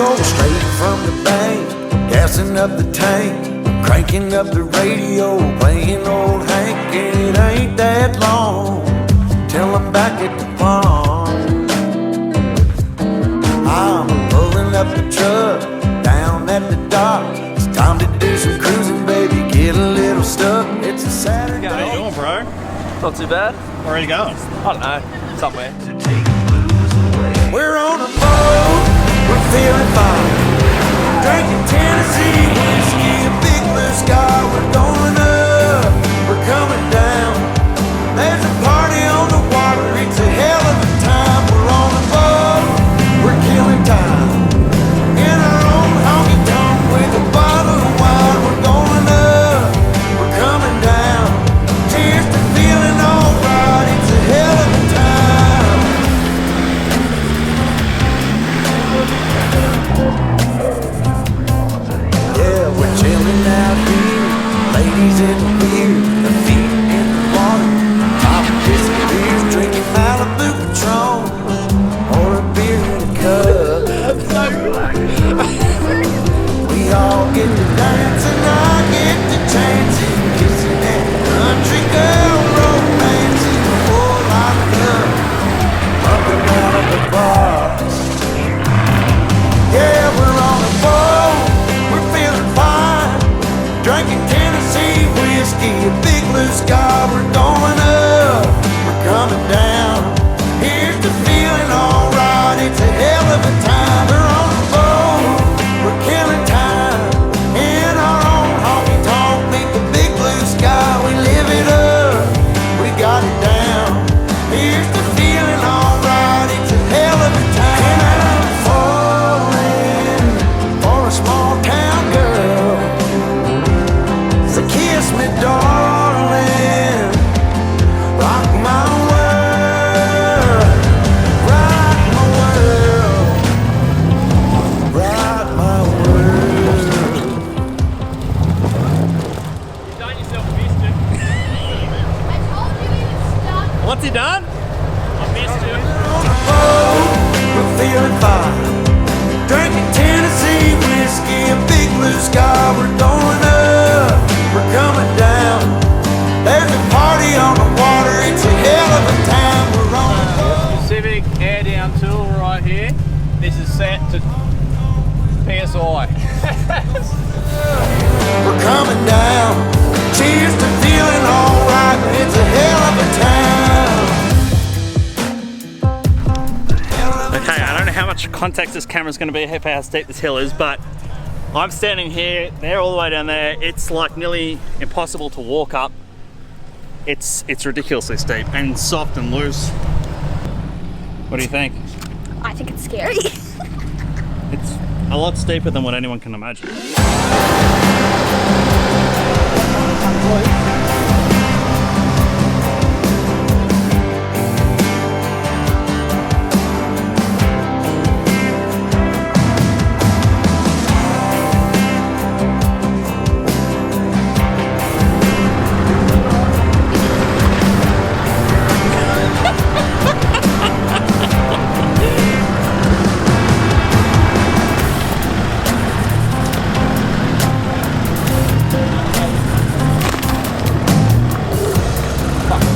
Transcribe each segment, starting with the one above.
go straight from the bank, gassing up the tank, cranking up the radio, playing old Hank. It ain't that long till I'm back at the pond. I'm pulling up the truck down at the dock. It's time to do some cruising, baby, get a little stuck. It's a Saturday. How you doing, bro? Not too bad. Where are you going? I don't know, somewhere. We're on a boat, we're feeling fine, drinking Tennessee whiskey, a big blue sky. We're going up, we're coming down. There's a party on the water, it's a hell of a time. We're on a boat, we're killing time, in our own honky tonk with a bottle of wine. We're going up, we're coming down. Cheers to feeling alright, it's a hell of a time. Yeah, we're chilling out here, ladies in the beer, the feet in the water, top of kissing beers, drinking Malibu Patron, or a beer in a cup. We all get to dance and I get to chancing, kissing that country girl romancing before I love, up and out of the bar. Yeah, we're on a boat, we're feeling fine, drinking Tennessee whiskey, a big blue sky. We're going up, we're coming down. Here's the feeling alright, it's a hell of a time. We're on a boat, we're killing time, in our own honky tonk, meet the big blue sky. We live it up, we got it down. Here's the feeling alright, it's a hell of a time. And I'm falling for a small town girl, so kiss me darling, rock my world, rock my world, rock my world. You've done yourself a mister. I told you he was stuck. What's he done? I missed you. On a boat, we're feeling fine, drinking Tennessee whiskey, a big blue sky. We're going up, we're coming down. There's a party on the water, it's a hell of a time. We're on a boat. Civic air down tool right here. This is set to PSI. We're coming down. Cheers to feeling alright. It's a hell of a time. Okay, I don't know how much context this camera's going to be for how steep this hill is, but I'm standing here, they're all the way down there. It's like nearly impossible to walk up. It's ridiculously steep and soft and loose. What do you think? I think it's scary. It's a lot steeper than what anyone can imagine.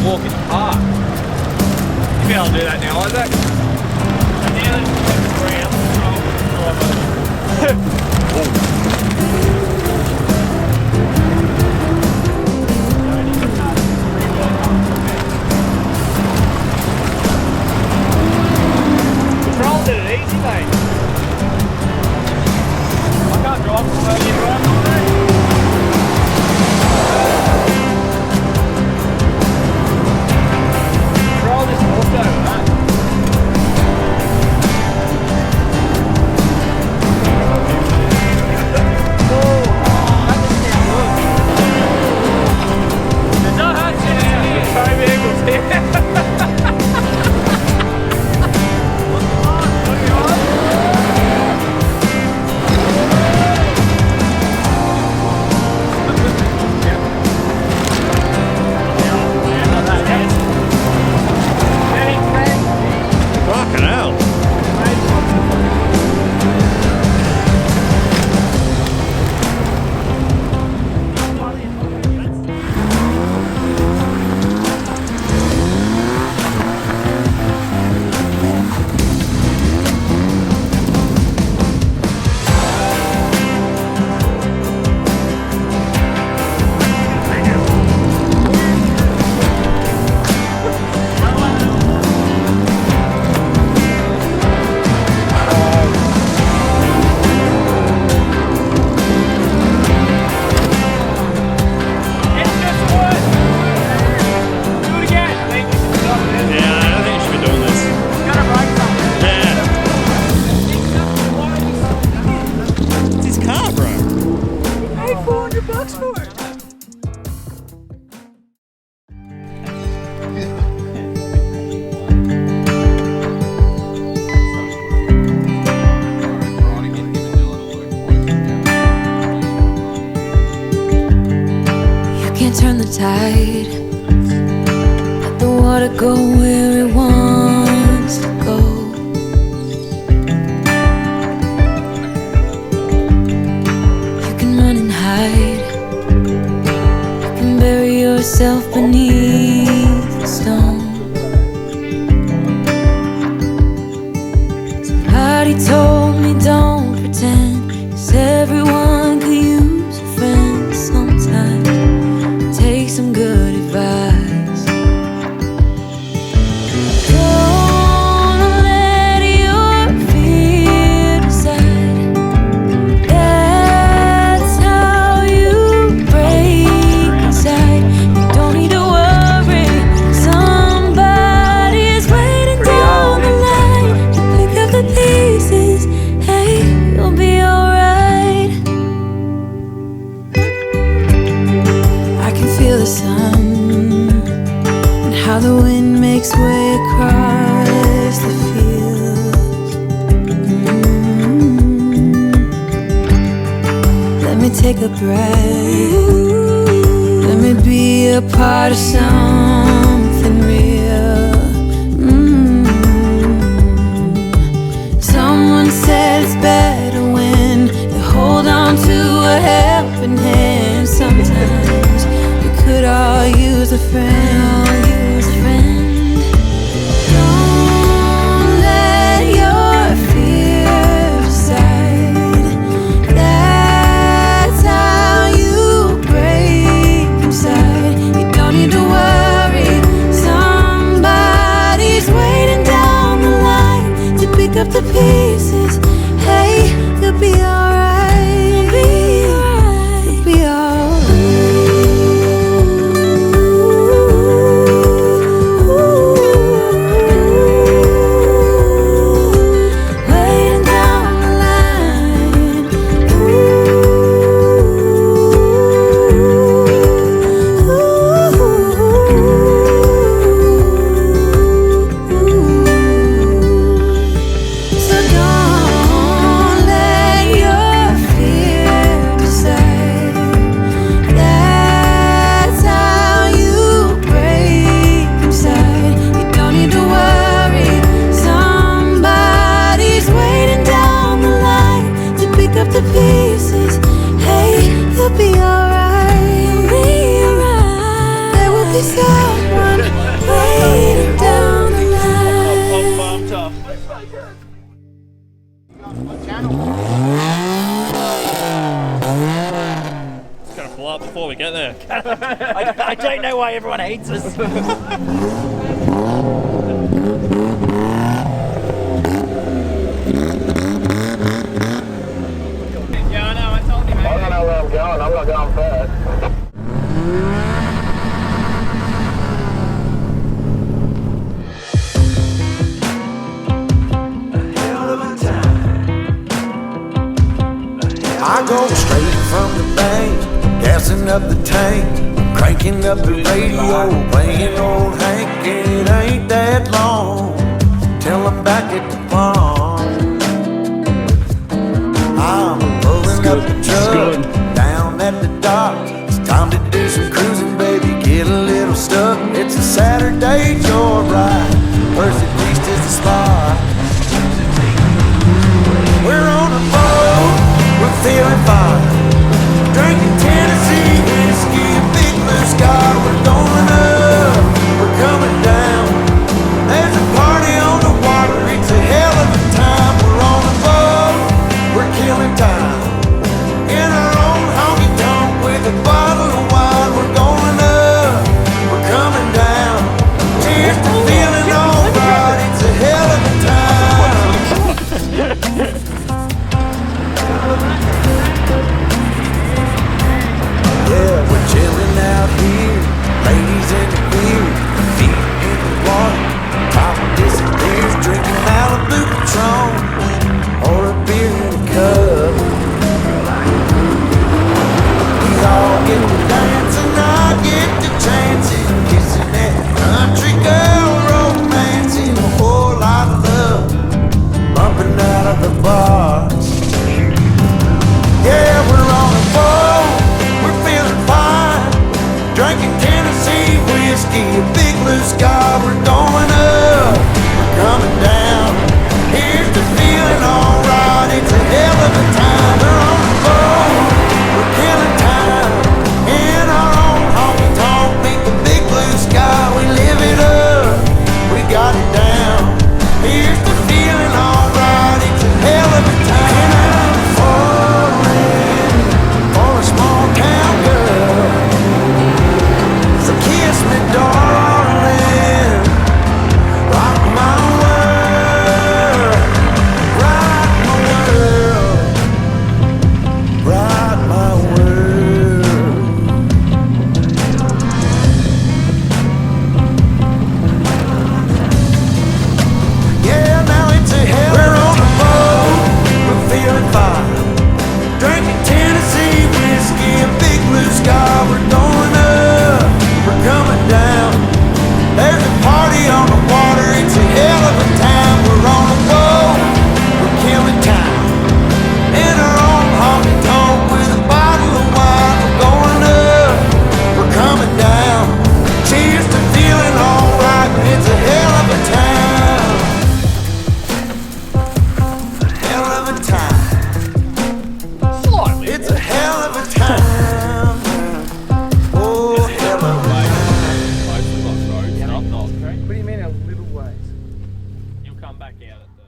Walk in the park. You'll be able to do that now, Isaac. Control did it easy, mate. I can't drive from where you drive all day. Control this auto, man. the tide. Let the water go where it wants to go. You can run and hide. You can bury yourself beneath the stones. Somebody told me don't pretend, 'cause everyone could use a friend sometimes. Take some good advice. Don't let your fear decide. That's how you break inside. You don't need to worry. Somebody is waiting down the line to pick up the pieces. Hey, you'll be alright. I can feel the sun and how the wind makes way across the fields. Let me take a breath. Let me be a part of something real. Someone said it's better when you hold on to a helping hand. Sometimes we could all use a friend. Don't let your fear decide. That's how you break inside. You don't need to worry. Somebody's waiting down the line to pick up the pieces. Hey, you'll be alright. You'll be alright. Waiting down the line. So don't let your fear decide. That's how you break inside. You don't need to worry. Somebody's waiting down the line to pick up the pieces. Hey, you'll be alright. There will be someone waiting down the line. It's gonna blow up before we get there. I don't know why everyone hates us. Yeah, I know, I told you, mate. I don't know where I'm going. I'm not going fast. Hell of a time. I go straight from the bank, gassing up the tank, cranking up the radio, playing old Hank. It ain't that long till I'm back at the farm. I'm pulling up the truck down at the dock. It's time to do some cruising, baby, get a little stuck. It's a Saturday joyride, first at least is the spot. We're on a boat, we're feeling fine, drinking Tennessee whiskey, a big blue sky. We're going up, we're coming down. There's a party on the water, it's a hell of a time. We're on a boat, we're killing time, in our own honky tonk with a bottle of wine. We're going up, we're coming down. Cheers to feeling alright, it's a hell of a time. whiskey, a big blue sky. We're going up, we're coming down. Here's the feeling, alright. It's a hell of a time. We're on the road, we're killing time. In our own honky tonk, beat the big blue sky. We live it up, we got it down. Here's the feeling, alright. It's a hell of a time. I'm falling for a small town girl. So kiss me, darling. Rock my world, rock my world, rock my world. Yeah, now it's a hell. We're on a boat, we're feeling fine. Drinking Tennessee whiskey, a big blue sky. We're going up, we're coming down. There's a party on the water, it's a hell of a time. We're on a boat, we're killing time. In our own honky tonk with a bottle of wine. We're going up, we're coming down. Cheers to feeling alright, it's a hell of a time. Hell of a time. Slightly. It's a hell of a time. Oh, hell of a Most of us roads, not great. What do you mean a little ways? You'll come back out at the...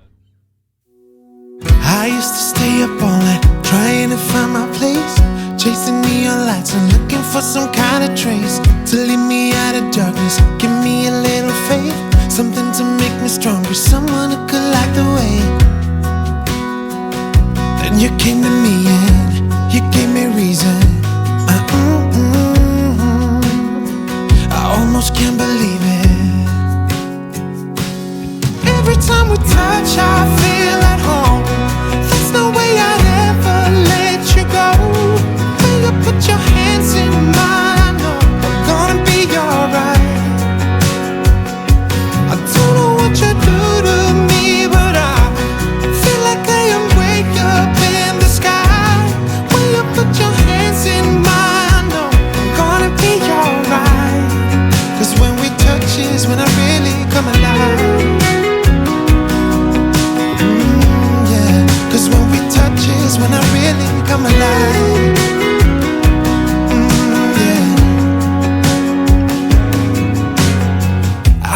I used to stay up all night trying to find my place, chasing neon lights and looking for some kind of trace to lead me out of darkness, give me a little faith, something to make me stronger, someone who could light the way. Then you came to me and you gave me reason. I almost can't believe it. Every time we touch, I feel at home. There's no way I'd ever let you go. When you put your hands in mine, I know I'm gonna be alright. I don't know what you do to me, but I feel like I am way up in the sky. When you put your hands in mine, I know I'm gonna be alright. 'Cause when we touch is when I really come alive. Cause when we touch is when I really come alive. Yeah.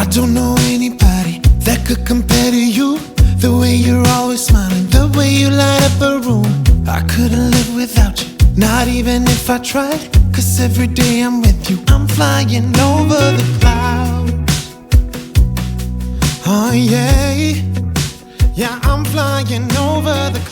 I don't know anybody that could compare to you. The way you're always smiling, the way you light up a room. I couldn't live without you, not even if I tried. Cause every day I'm with you, I'm flying over the clouds. Oh yeah, yeah, I'm flying over the clouds.